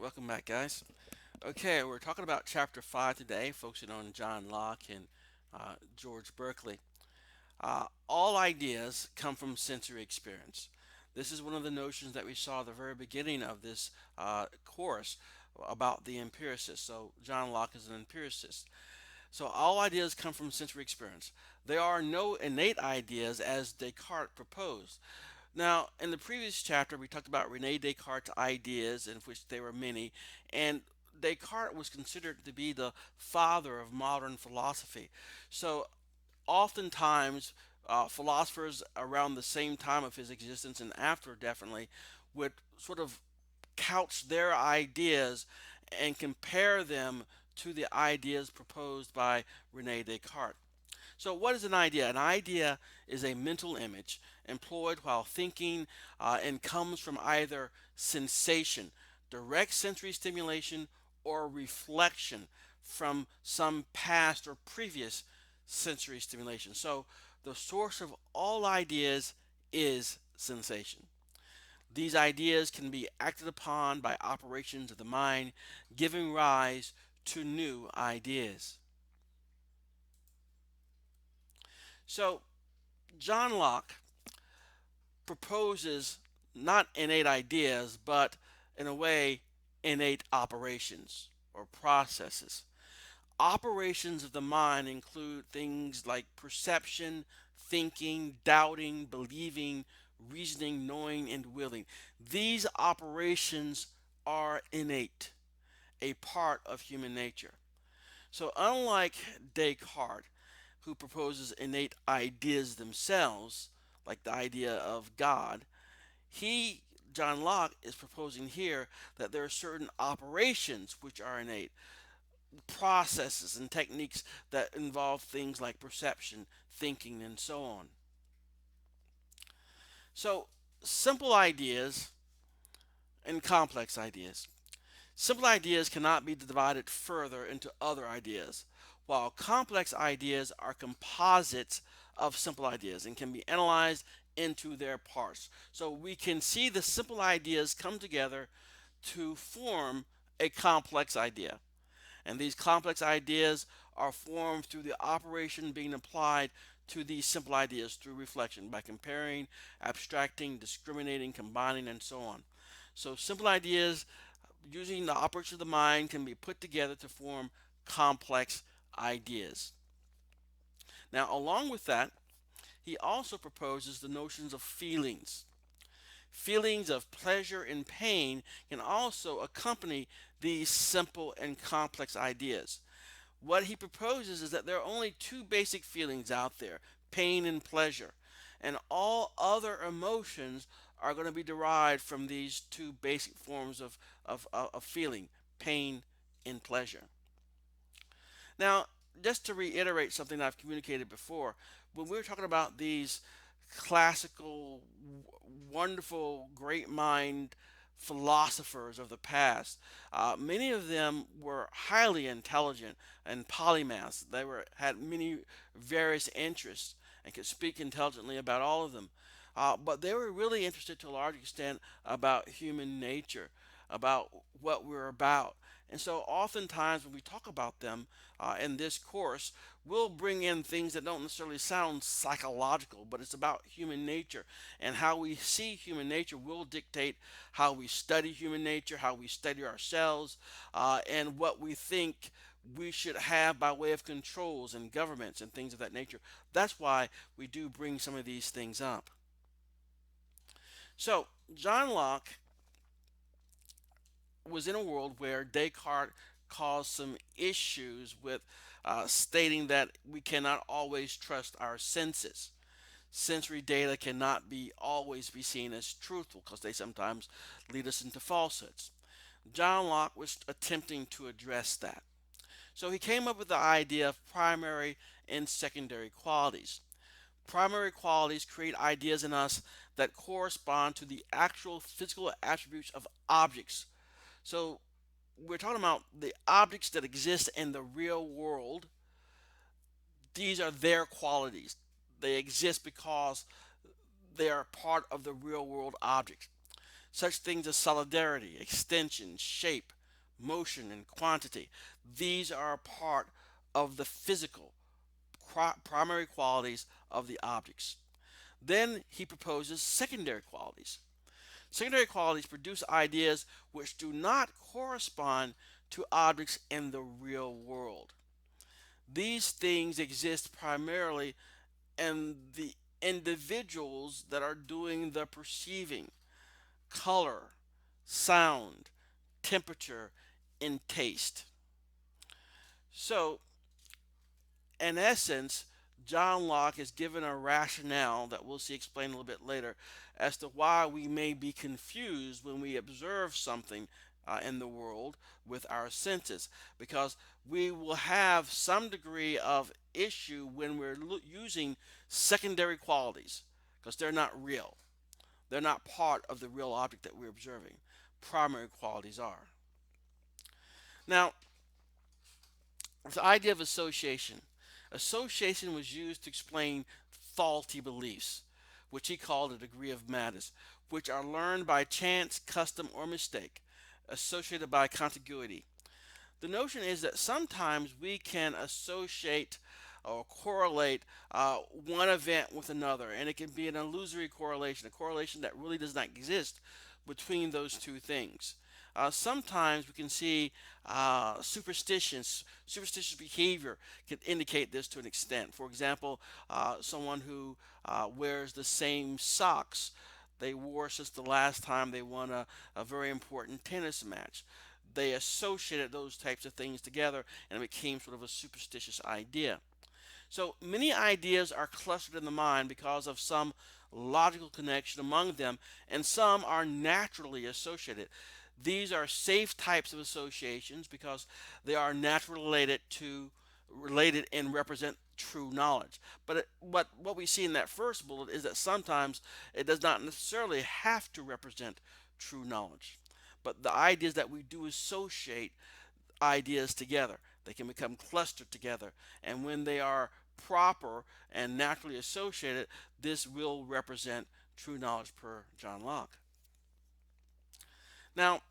Welcome back, guys. Okay, we're talking about chapter 5 today, focusing on John Locke and George Berkeley. All ideas come from sensory experience. This is one of the notions that we saw at the very beginning of this course about the empiricist. So, John Locke is an empiricist. So, all ideas come from sensory experience. There are no innate ideas as Descartes proposed. Now, in the previous chapter, we talked about Rene Descartes' ideas, in which there were many, and Descartes was considered to be the father of modern philosophy. So, oftentimes, philosophers around the same time of his existence and after, definitely, would sort of couch their ideas and compare them to the ideas proposed by Rene Descartes. So, what is an idea? An idea is a mental image employed while thinking and comes from either sensation, direct sensory stimulation, or reflection from some past or previous sensory stimulation. So, the source of all ideas is sensation. These ideas can be acted upon by operations of the mind, giving rise to new ideas. So, John Locke proposes not innate ideas, but in a way, innate operations or processes. Operations of the mind include things like perception, thinking, doubting, believing, reasoning, knowing, and willing. These operations are innate, a part of human nature. So, unlike Descartes, who proposes innate ideas themselves, like the idea of God, John Locke, is proposing here that there are certain operations which are innate, processes and techniques that involve things like perception, thinking, and so on. So, simple ideas and complex ideas. Simple ideas cannot be divided further into other ideas, while complex ideas are composites of simple ideas and can be analyzed into their parts. So we can see the simple ideas come together to form a complex idea. And these complex ideas are formed through the operation being applied to these simple ideas through reflection by comparing, abstracting, discriminating, combining, and so on. So simple ideas using the operation of the mind can be put together to form complex ideas. Now, along with that, he also proposes the notions of feelings. Feelings of pleasure and pain can also accompany these simple and complex ideas. What he proposes is that there are only two basic feelings out there, pain and pleasure. And all other emotions are going to be derived from these two basic forms of feeling, pain and pleasure. Now, just to reiterate something I've communicated before, when we were talking about these classical, wonderful, great mind philosophers of the past, many of them were highly intelligent and polymaths. They had many various interests and could speak intelligently about all of them. But they were really interested to a large extent about human nature, about what we're about. And so, oftentimes, when we talk about them in this course, we'll bring in things that don't necessarily sound psychological, but it's about human nature. And how we see human nature will dictate how we study human nature, how we study ourselves, and what we think we should have by way of controls and governments and things of that nature. That's why we do bring some of these things up. So, John Locke was in a world where Descartes caused some issues with stating that we cannot always trust our senses. Sensory data cannot be always be seen as truthful because they sometimes lead us into falsehoods. John Locke was attempting to address that. So he came up with the idea of primary and secondary qualities. Primary qualities create ideas in us that correspond to the actual physical attributes of objects. So we're talking about the objects that exist in the real world. These are their qualities. They exist because they are part of the real world objects. Such things as solidarity, extension, shape, motion, and quantity. These are a part of the physical primary qualities of the objects. Then he proposes secondary qualities. Secondary qualities produce ideas which do not correspond to objects in the real world. These things exist primarily in the individuals that are doing the perceiving: color, sound, temperature, and taste. So, in essence, John Locke is given a rationale that we'll see explained a little bit later as to why we may be confused when we observe something in the world with our senses, because we will have some degree of issue when we're using secondary qualities because they're not real. They're not part of the real object that we're observing. Primary qualities are. Now, the idea of association. Association was used to explain faulty beliefs, which he called a degree of madness, which are learned by chance, custom, or mistake, associated by contiguity. The notion is that sometimes we can associate or correlate one event with another, and it can be an illusory correlation, a correlation that really does not exist between those two things. Sometimes we can see superstitious behavior can indicate this to an extent. For example, someone who wears the same socks they wore since the last time they won a very important tennis match. They associated those types of things together and it became sort of a superstitious idea. So many ideas are clustered in the mind because of some logical connection among them, and some are naturally associated. These are safe types of associations because they are naturally related and represent true knowledge. But what we see in that first bullet is that sometimes it does not necessarily have to represent true knowledge. But the ideas that we do associate ideas together, they can become clustered together. And when they are proper and naturally associated, this will represent true knowledge per John Locke. Now,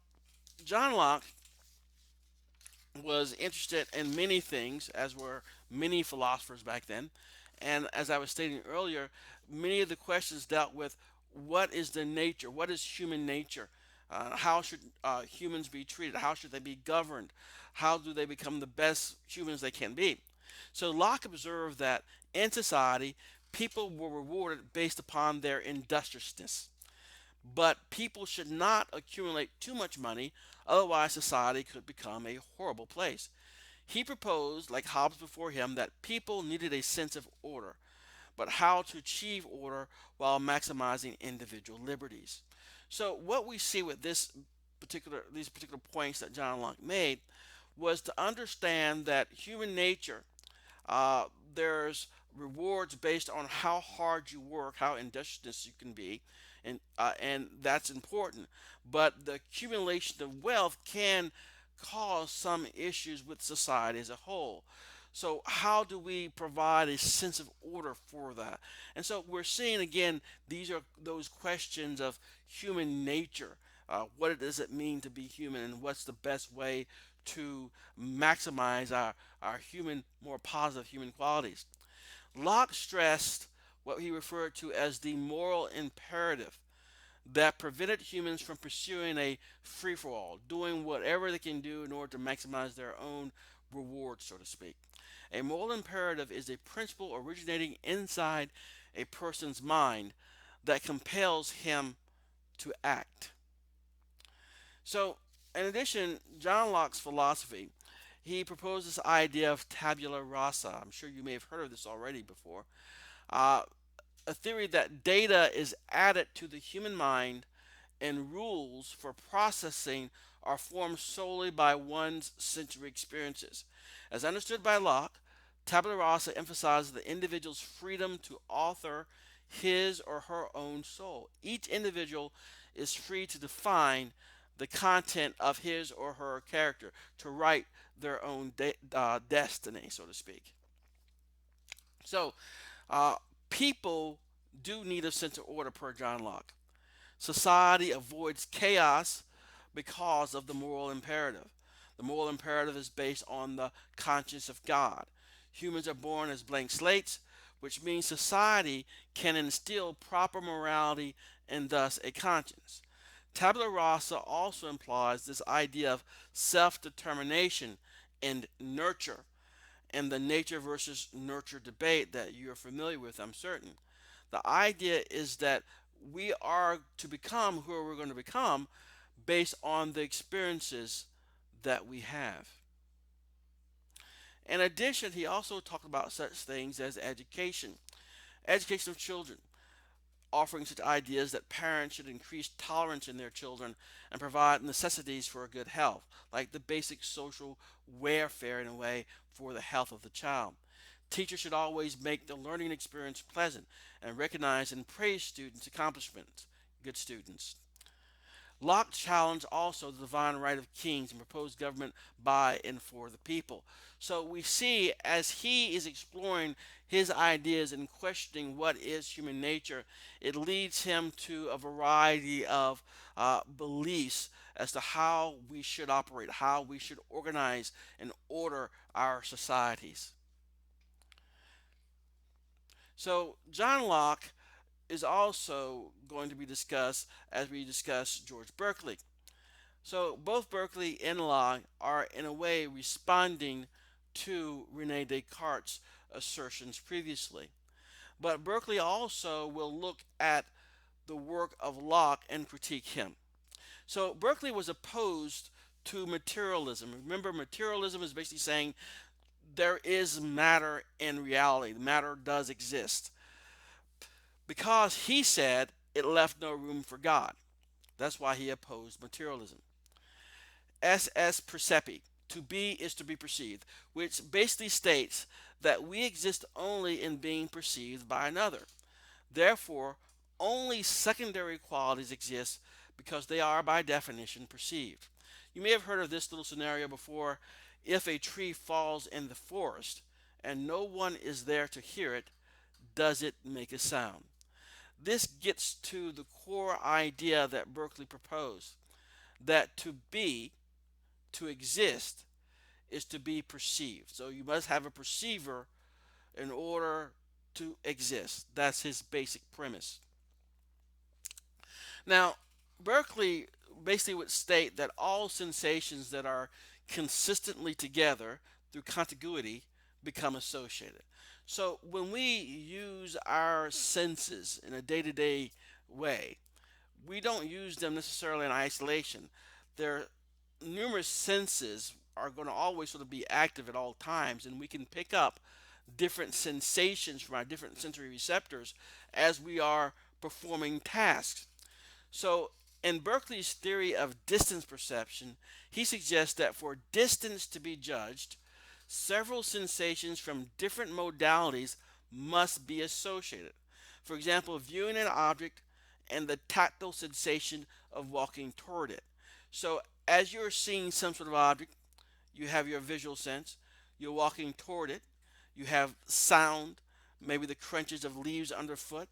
John Locke was interested in many things, as were many philosophers back then. And as I was stating earlier, many of the questions dealt with what is the nature, what is human nature, how should humans be treated, how should they be governed, how do they become the best humans they can be. So Locke observed that in society, people were rewarded based upon their industriousness. But people should not accumulate too much money, otherwise, society could become a horrible place. He proposed, like Hobbes before him, that people needed a sense of order, but how to achieve order while maximizing individual liberties. So, what we see with these particular points that John Locke made was to understand that human nature, there's rewards based on how hard you work, how industrious you can be, and that's important. But the accumulation of wealth can cause some issues with society as a whole. So how do we provide a sense of order for that? And so we're seeing again, these are those questions of human nature. What does it mean to be human, and what's the best way to maximize our human, more positive human qualities? Locke stressed what he referred to as the moral imperative that prevented humans from pursuing a free for all, doing whatever they can do in order to maximize their own reward, so to speak. A moral imperative is a principle originating inside a person's mind that compels him to act. So, in addition, John Locke's philosophy, he proposed this idea of tabula rasa. I'm sure you may have heard of this already before. Uh, a theory that data is added to the human mind and rules for processing are formed solely by one's sensory experiences. As understood by Locke, tabula rasa emphasizes the individual's freedom to author his or her own soul. Each individual is free to define the content of his or her character, to write their own destiny, so to speak. So, uh, people do need a sense of order per John Locke. Society avoids chaos because of the moral imperative. The moral imperative is based on the conscience of God. Humans are born as blank slates, which means society can instill proper morality and thus a conscience. Tabula rasa also implies this idea of self determination and nurture, and the nature versus nurture debate that you're familiar with, I'm certain. The idea is that we are to become who we're going to become based on the experiences that we have. In addition, he also talked about such things as education of children, offering such ideas that parents should increase tolerance in their children and provide necessities for good health, like the basic social welfare in a way for the health of the child. Teachers should always make the learning experience pleasant and recognize and praise students' accomplishments, good students. Locke challenged also the divine right of kings and proposed government by and for the people. So we see as he is exploring his ideas and questioning what is human nature, it leads him to a variety of beliefs as to how we should operate, how we should organize and order our societies. So John Locke is also going to be discussed as we discuss George Berkeley. So both Berkeley and Locke are in a way responding to Rene Descartes' assertions previously. But Berkeley also will look at the work of Locke and critique him. So Berkeley was opposed to materialism. Remember, materialism is basically saying there is matter in reality, matter does exist. Because he said it left no room for God. That's why he opposed materialism. S.S. Percepi, to be is to be perceived, which basically states that we exist only in being perceived by another. Therefore, only secondary qualities exist because they are by definition perceived. You may have heard of this little scenario before. If a tree falls in the forest and no one is there to hear it, does it make a sound? This gets to the core idea that Berkeley proposed, that to be, to exist, is to be perceived. So you must have a perceiver in order to exist. That's his basic premise. Now, Berkeley basically would state that all sensations that are consistently together through contiguity become associated. So when we use our senses in a day to day way, we don't use them necessarily in isolation. Their numerous senses are going to always sort of be active at all times, and we can pick up different sensations from our different sensory receptors as we are performing tasks. So, in Berkeley's theory of distance perception, he suggests that for distance to be judged, several sensations from different modalities must be associated. For example, viewing an object and the tactile sensation of walking toward it. So, as you're seeing some sort of object, you have your visual sense, you're walking toward it, you have sound, maybe the crunches of leaves underfoot,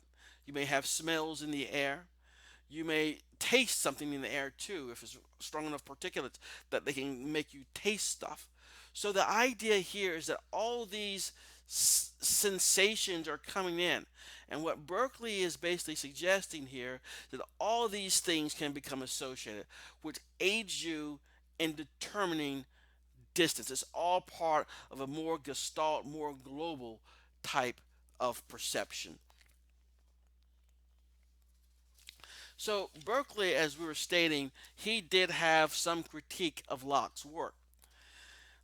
you may have smells in the air, you may taste something in the air too if it's strong enough particulates that they can make you taste stuff. So the idea here is that all these sensations are coming in. And what Berkeley is basically suggesting here is that all these things can become associated, which aids you in determining distance. It's all part of a more gestalt, more global type of perception. So Berkeley, as we were stating, he did have some critique of Locke's work.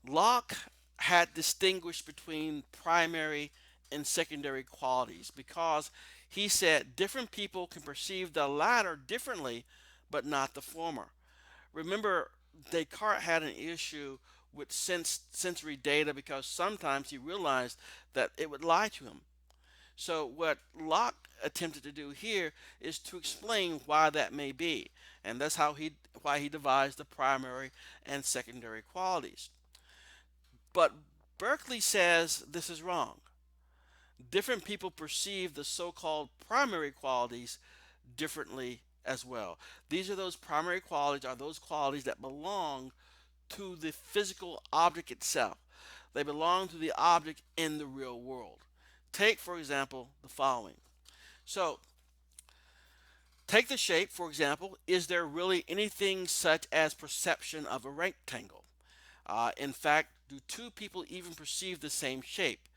Locke had distinguished between primary and secondary qualities because he said different people can perceive the latter differently, but not the former. Remember, Descartes had an issue with sensory data because sometimes he realized that it would lie to him. So what Locke attempted to do here is to explain why that may be, and that's why he devised the primary and secondary qualities. But Berkeley says this is wrong. Different people perceive the so-called primary qualities differently as well. These are those primary qualities, are those qualities that belong to the physical object itself. They belong to the object in the real world. Take, for example, the following. So, take the shape, for example. Is there really anything such as perception of a rectangle? In fact, do two people even perceive the same shape?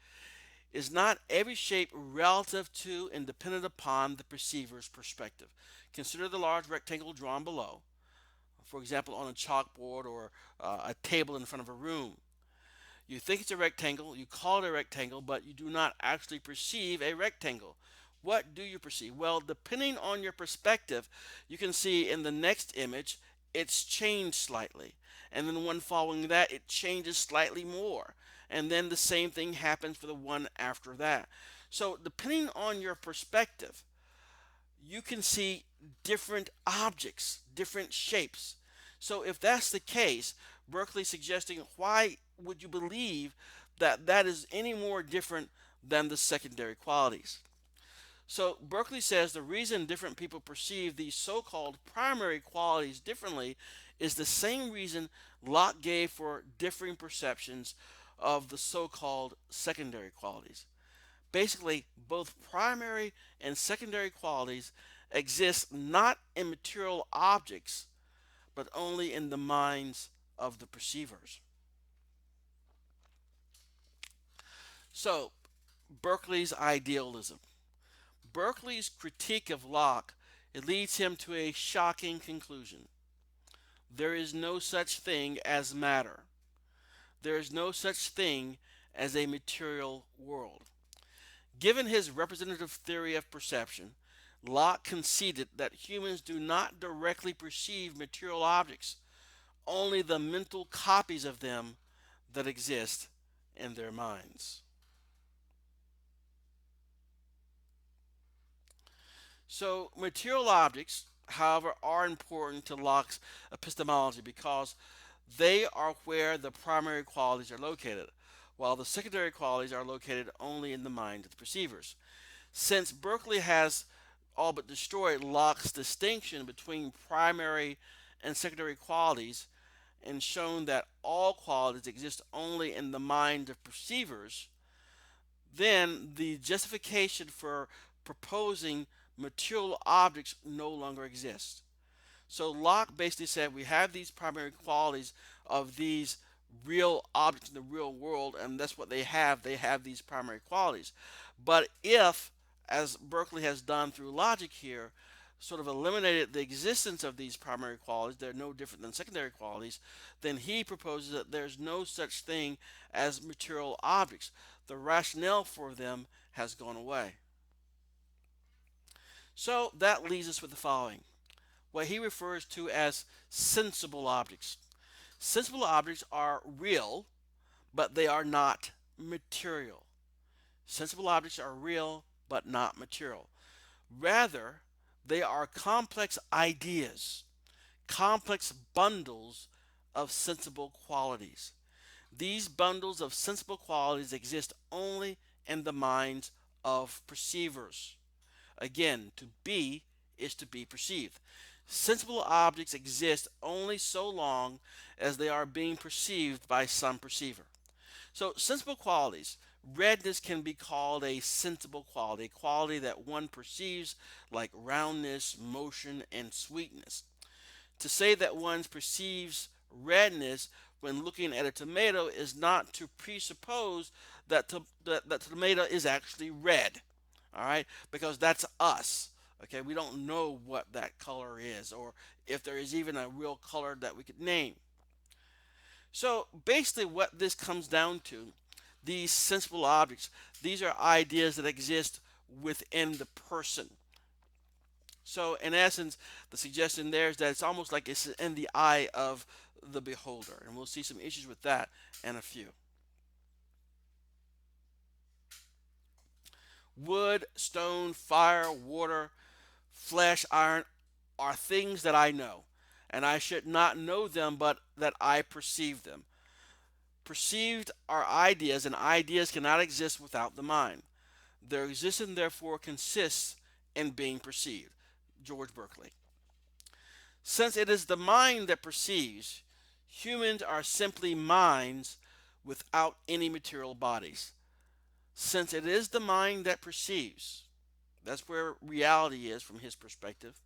Is not every shape relative to and dependent upon the perceiver's perspective? Consider the large rectangle drawn below, for example, on a chalkboard or a table in front of a room. You think it's a rectangle, you call it a rectangle, but you do not actually perceive a rectangle. What do you perceive? Well, depending on your perspective, you can see in the next image it's changed slightly. And then the one following that, it changes slightly more. And then the same thing happens for the one after that. So, depending on your perspective, you can see different objects, different shapes. So if that's the case, Berkeley's suggesting, why would you believe that that is any more different than the secondary qualities? So Berkeley says the reason different people perceive these so-called primary qualities differently is the same reason Locke gave for differing perceptions of the so-called secondary qualities. Basically, both primary and secondary qualities exist not in material objects, but only in the minds of the perceivers. So, Berkeley's idealism. Berkeley's critique of Locke, it leads him to a shocking conclusion. There is no such thing as matter. There is no such thing as a material world. Given his representative theory of perception, Locke conceded that humans do not directly perceive material objects, only the mental copies of them that exist in their minds. So, material objects, however, are important to Locke's epistemology because they are where the primary qualities are located, while the secondary qualities are located only in the mind of the perceivers. Since Berkeley has all but destroyed Locke's distinction between primary and secondary qualities and shown that all qualities exist only in the mind of perceivers, then the justification for proposing material objects no longer exists. So Locke basically said we have these primary qualities of these real objects in the real world, and that's what they have. They have these primary qualities. But if, as Berkeley has done through logic here, sort of eliminated the existence of these primary qualities, they're no different than secondary qualities, then he proposes that there's no such thing as material objects. The rationale for them has gone away. So that leaves us with the following, what he refers to as sensible objects. Sensible objects are real, but they are not material. Sensible objects are real, but not material. Rather, they are complex ideas, complex bundles of sensible qualities. These bundles of sensible qualities exist only in the minds of perceivers. Again, to be is to be perceived. Sensible objects exist only so long as they are being perceived by some perceiver. So, sensible qualities. Redness can be called a sensible quality, a quality that one perceives, like roundness, motion, and sweetness. To say that one perceives redness when looking at a tomato is not to presuppose that that tomato is actually red. All right, because that's us. Okay, we don't know what that color is, or if there is even a real color that we could name. So basically what this comes down to, these sensible objects, these are ideas that exist within the person. So in essence, the suggestion there is that it's almost like it's in the eye of the beholder, and we'll see some issues with that in a few. Wood, stone, fire, water, flesh, iron are things that I know, and I should not know them, but that I perceive them. Perceived are ideas, and ideas cannot exist without the mind. Their existence, therefore, consists in being perceived. George Berkeley. Since it is the mind that perceives, humans are simply minds without any material bodies. Since it is the mind that perceives, that's where reality is from his perspective.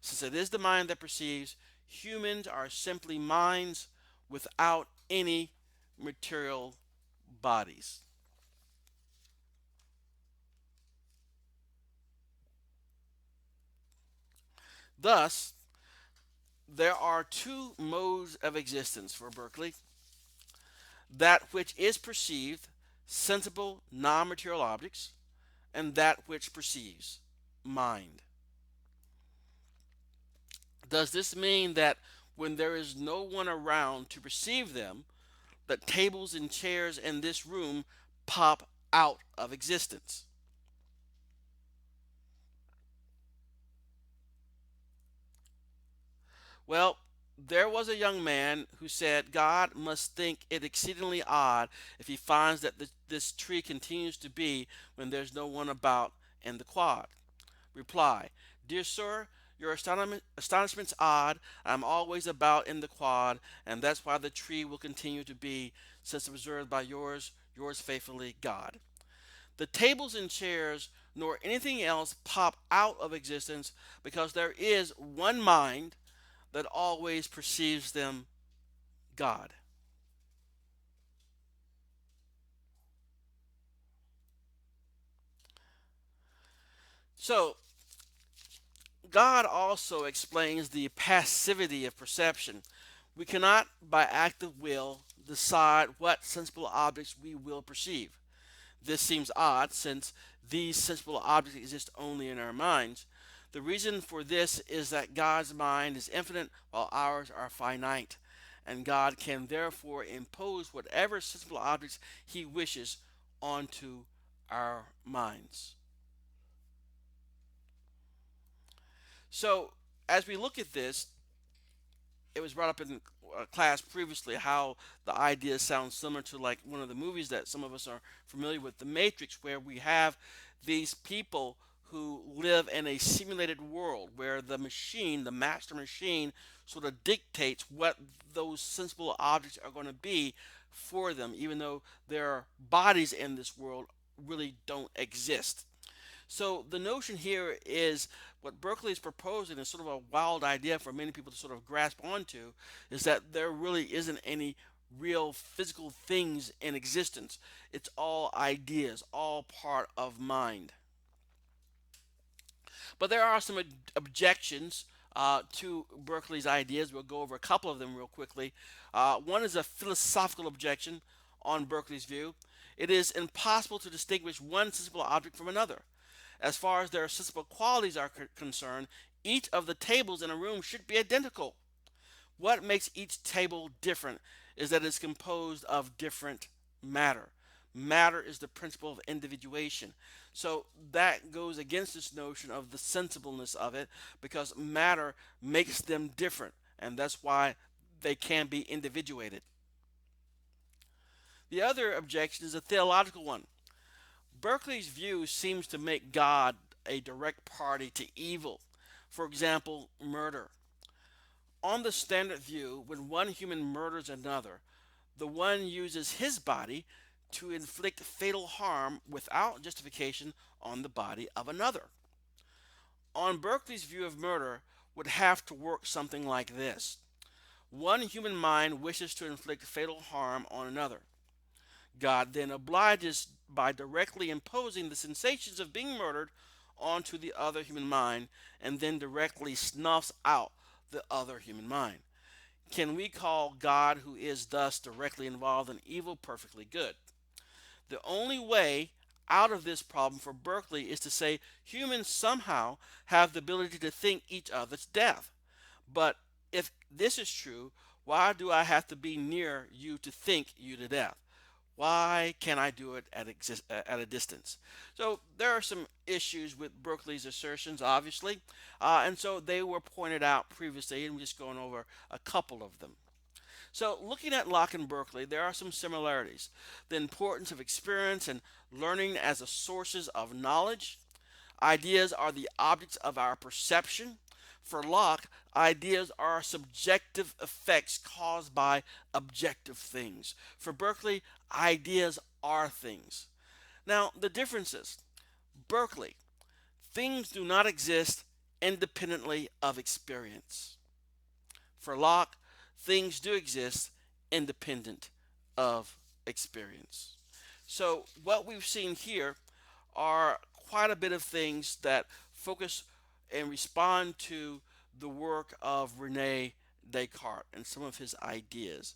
Since it is the mind that perceives, humans are simply minds without any material bodies. Thus, there are two modes of existence for Berkeley: that which is perceived, sensible, non material objects, and that which perceives, mind. Does this mean that when there is no one around to perceive them, that tables and chairs in this room pop out of existence? Well, there was a young man who said God must think it exceedingly odd if he finds that this tree continues to be when there's no one about in the quad. Reply: Dear sir, your astonishment's odd. I'm always about in the quad, and that's why the tree will continue to be, since observed by yours faithfully, God. The tables and chairs nor anything else pop out of existence because there is one mind that always perceives them, God. So, God also explains the passivity of perception. We cannot, by act of will, decide what sensible objects we will perceive. This seems odd since these sensible objects exist only in our minds. The reason for this is that God's mind is infinite while ours are finite, and God can therefore impose whatever sensible objects He wishes onto our minds. So, as we look at this, it was brought up in class previously how the idea sounds similar to like one of the movies that some of us are familiar with, The Matrix, where we have these people who live in a simulated world where the machine, the master machine, sort of dictates what those sensible objects are going to be for them, even though their bodies in this world really don't exist. So the notion here is what Berkeley is proposing is sort of a wild idea for many people to sort of grasp onto, is that there really isn't any real physical things in existence. It's all ideas, all part of mind. But there are some objections to Berkeley's ideas. We'll go over a couple of them real quickly. One is a philosophical objection on Berkeley's view. It is impossible to distinguish one sensible object from another. As far as their sensible qualities are concerned, each of the tables in a room should be identical. What makes each table different is that it's composed of different matter. Matter is the principle of individuation. So that goes against this notion of the sensibleness of it because matter makes them different, and that's why they can be individuated. The other objection is a theological one. Berkeley's view seems to make God a direct party to evil. For example, murder. On the standard view, when one human murders another, the one uses his body to inflict fatal harm without justification on the body of another. On Berkeley's view of murder would have to work something like this. One human mind wishes to inflict fatal harm on another. God then obliges by directly imposing the sensations of being murdered onto the other human mind and then directly snuffs out the other human mind. Can we call God, who is thus directly involved in evil, perfectly good? The only way out of this problem for Berkeley is to say humans somehow have the ability to think each other's death. But if this is true, why do I have to be near you to think you to death? Why can't I do it at a distance? So there are some issues with Berkeley's assertions, obviously, and so they were pointed out previously, and we're just going over a couple of them. So looking at Locke and Berkeley, there are some similarities. The importance of experience and learning as the sources of knowledge. Ideas are the objects of our perception. For Locke, ideas are subjective effects caused by objective things. For Berkeley, ideas are things. Now, the differences. Berkeley, things do not exist independently of experience. For Locke, things do exist independent of experience. So, what we've seen here are quite a bit of things that focus and respond to the work of Rene Descartes and some of his ideas.